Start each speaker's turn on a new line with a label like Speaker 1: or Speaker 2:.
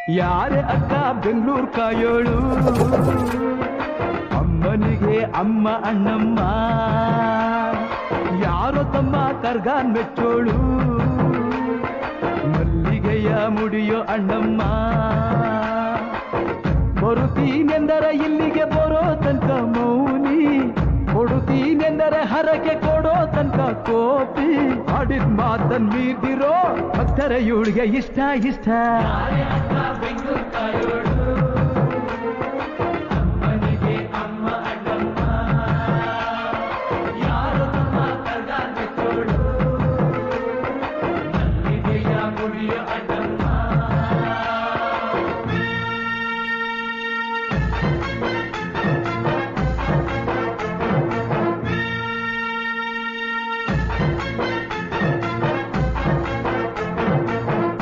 Speaker 1: ಯಾರೇ ಅಕ್ಕ ಬೆಂಗಳೂರು ಕಾಯೋಳು ಅಮ್ಮನಿಗೆ ಅಮ್ಮ ಅಣ್ಣಮ್ಮ ಯಾರೋ ತಮ್ಮ ಕರ್ಗಾನ್ ಮೆಚ್ಚೋಳು ಮಲ್ಲಿಗೆಯ ಮುಡಿಯೋ ಅಣ್ಣಮ್ಮ ಬರುತ್ತೀನೆಂದರೆ ಇಲ್ಲಿಗೆ ಬರೋ ತನಕ ಮೌನಿ ಕೊಡುತ್ತೀನೆಂದರೆ ಹರಕೆ ಕೊಡೋ ತನಕ ಕೋಪಿ ಆಡಿದ ಮಾತನ್ ಮೀದಿರೋ ಭಕ್ತರ ಇವಳಿಗೆ ಇಷ್ಟ ಇಷ್ಟ ಅಮ್ಮನಿಗೆ ಅಮ್ಮ ಅಣ್ಣಮ್ಮ ಯಾರು ತಮ್ಮ ಕರ್ಗಾನ್ ಮೆಚ್ಚೋಳು ಮಲ್ಲಿಗೆಯ ಮುಡಿಯೋ ಅಣ್ಣ